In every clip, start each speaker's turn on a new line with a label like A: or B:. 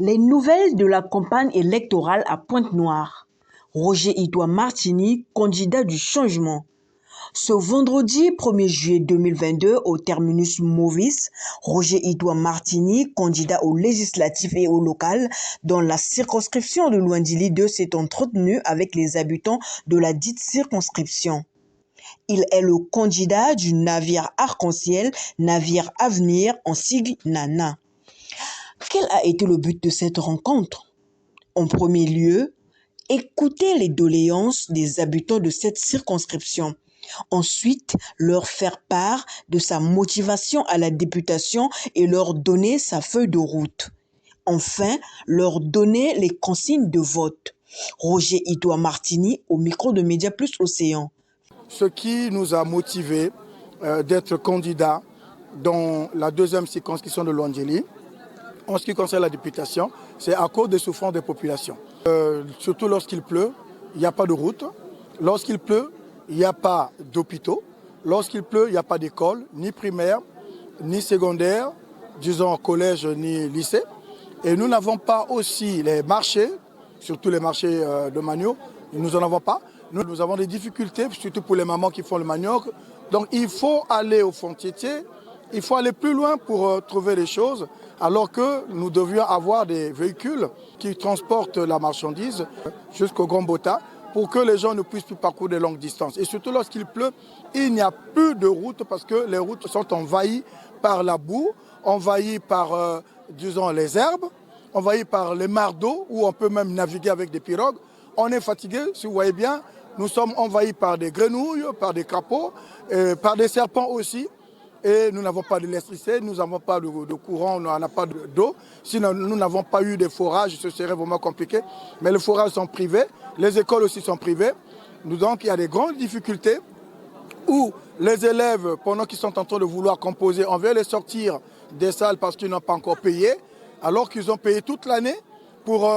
A: Les nouvelles de la campagne électorale à Pointe-Noire. Roger Hitois Martini, candidat du changement. Ce vendredi 1er juillet 2022, au terminus Movis, Roger Hitois Martini, candidat aux législatives et aux locales, dans la circonscription de Luandili 2, s'est entretenu avec les habitants de la dite circonscription. Il est le candidat du navire Arc-en-Ciel, navire Avenir, en sigle NANA. Quel a été le but de cette rencontre? En premier lieu, écouter les doléances des habitants de cette circonscription. Ensuite, leur faire part de sa motivation à la députation et leur donner sa feuille de route. Enfin, leur donner les consignes de vote. Roger Hitois Martini, au micro de Média Plus Océan.
B: Ce qui nous a motivés d'être candidats dans la deuxième circonscription de Luandili, en ce qui concerne la députation, c'est à cause des souffrances des populations. Surtout lorsqu'il pleut, il n'y a pas de route. Lorsqu'il pleut, il n'y a pas d'hôpitaux. Lorsqu'il pleut, il n'y a pas d'école, ni primaire, ni secondaire, disons collège, ni lycée. Et nous n'avons pas aussi les marchés, surtout les marchés de manioc, nous n'en avons pas. Nous avons des difficultés, surtout pour les mamans qui font le manioc. Donc il faut aller au fond-tietier, il faut aller plus loin pour trouver les choses, alors que nous devions avoir des véhicules qui transportent la marchandise jusqu'au Grand Bota pour que les gens ne puissent plus parcourir de longues distances. Et surtout lorsqu'il pleut, il n'y a plus de routes parce que les routes sont envahies par la boue, envahies par, disons, les herbes, envahies par les mares d'eau où on peut même naviguer avec des pirogues. On est fatigué, si vous voyez bien, nous sommes envahis par des grenouilles, par des crapauds, par des serpents aussi. Et nous n'avons pas d'électricité, nous n'avons pas de courant, on n'a pas d'eau. Sinon, nous n'avons pas eu de forage, ce serait vraiment compliqué. Mais les forages sont privés, les écoles aussi sont privées. Donc, il y a des grandes difficultés où les élèves, pendant qu'ils sont en train de vouloir composer, on veut les sortir des salles parce qu'ils n'ont pas encore payé, alors qu'ils ont payé toute l'année. Pour,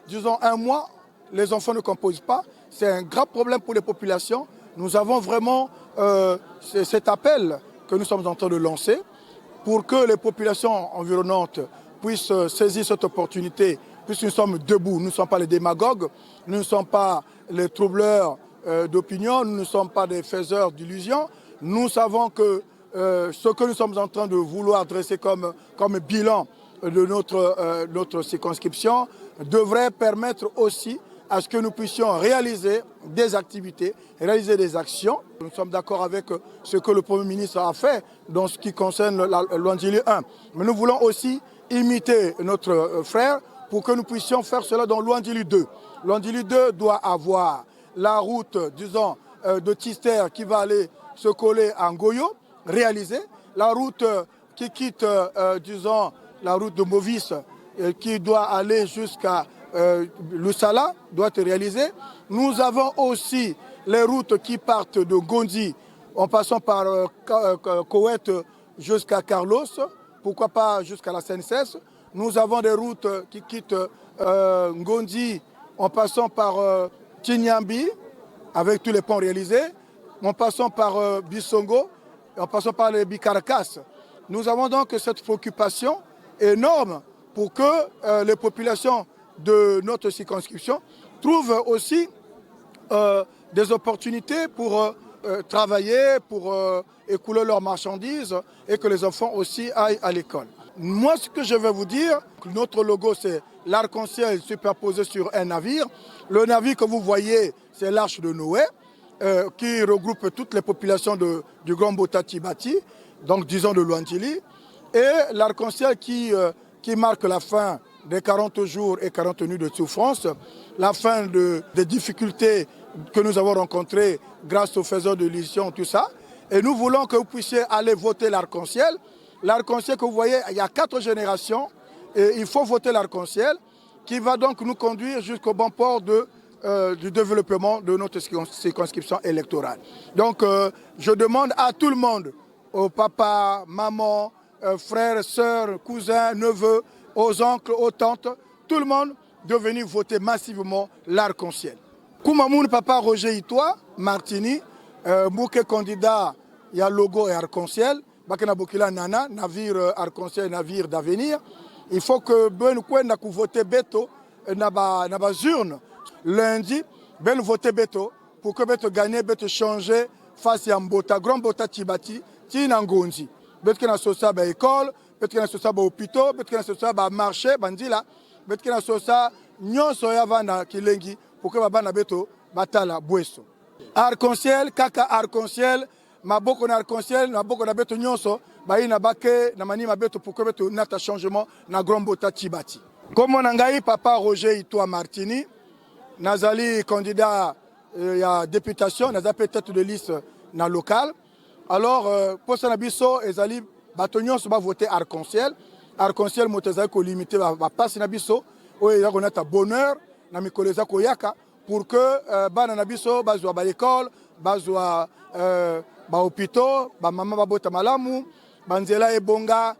B: disons, un mois, les enfants ne composent pas. C'est un grave problème pour les populations. Nous avons vraiment cet appel que nous sommes en train de lancer pour que les populations environnantes puissent saisir cette opportunité, puisque nous sommes debout, nous ne sommes pas les démagogues, nous ne sommes pas les troubleurs d'opinion, nous ne sommes pas des faiseurs d'illusions. Nous savons que ce que nous sommes en train de vouloir dresser comme bilan de notre circonscription devrait permettre aussi à ce que nous puissions réaliser des activités, réaliser des actions. Nous sommes d'accord avec ce que le Premier ministre a fait dans ce qui concerne Luandili 1. Mais nous voulons aussi imiter notre frère pour que nous puissions faire cela dans Luandili 2. Luandili 2 doit avoir la route, disons, de Tister qui va aller se coller à Ngoyo, réalisée. La route qui quitte, disons, la route de Movis qui doit aller jusqu'à le Sala doit être réalisé. Nous avons aussi les routes qui partent de Gondi en passant par Koweït jusqu'à Carlos, pourquoi pas jusqu'à la SNCS. Nous avons des routes qui quittent Gondi en passant par Tinyambi avec tous les ponts réalisés, en passant par Bissongo, en passant par les Bicarakas. Nous avons donc cette préoccupation énorme pour que les populations de notre circonscription trouvent aussi des opportunités pour travailler, pour écouler leurs marchandises et que les enfants aussi aillent à l'école. Moi, ce que je vais vous dire, notre logo, c'est l'arc-en-ciel superposé sur un navire. Le navire que vous voyez, c'est l'Arche de Noé, qui regroupe toutes les populations du Grand Bota Tibati, donc disons de Luandili, et l'arc-en-ciel qui marque la fin des 40 jours et 40 nuits de souffrance, la fin des difficultés que nous avons rencontrées grâce aux faiseurs de l'illusion, tout ça. Et nous voulons que vous puissiez aller voter l'arc-en-ciel. L'arc-en-ciel que vous voyez, il y a 4 générations et il faut voter l'arc-en-ciel qui va donc nous conduire jusqu'au bon port du développement de notre circonscription électorale. Donc je demande à tout le monde, aux papas, mamans, frères, sœurs, cousins, neveux, aux oncles, aux tantes, tout le monde de venir voter massivement l'arc-en-ciel. Koumamoun papa Roger Hitois Martini, Mouké candidat, il y a logo et arc-en-ciel, Bakena Bokila Nana, navire arc-en-ciel, navire d'avenir. Il faut que ben kwenda ku voter beto na ba urne lundi ben voter beto pour que beto gagner beto changer face à Mbota grand Mbota Tibati ti na ngonzi beto na sosa ba école beto na sosa ba hôpital beto na sosa ba marché bandila beto na sosa nyonso ya vana kilengi pour que bana beto batala bweso arc-en-ciel kaka arc-en-ciel maboko na arc-en-ciel maboko na beto nyonso baina bake na mani mabeto pour que beto nata changement na grand Mbota Tibati comme na ngai papa Roger Itwa Martini nazali candidat ya députation naza peut-être de liste na local alors pour ça na biso ezali bato nyonso ba voter arc-en-ciel arc-en-ciel motezali ko limiter ba passe na biso o ya konata bonheur na mikolo za koyaka pour que bana na biso bazwa ba école bazwa ba hôpitaux ba mama ba bota malamu banzela ebonga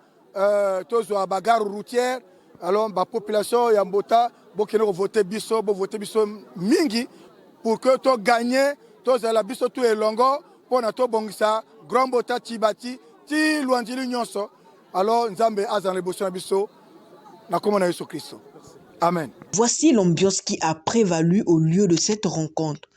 B: tozwa ba gare routière alors la population ya Mbota bokene ko voter biso bo voter biso mingi pour que to gagner to za la biso tout elongo pona to bongisa grand Mbota Tibati ti luanjili nyonso alors nzambe azan liboso na biso na komona Yesu Kristo amen.
A: Voici l'ambiance qui a prévalu au lieu de cette rencontre.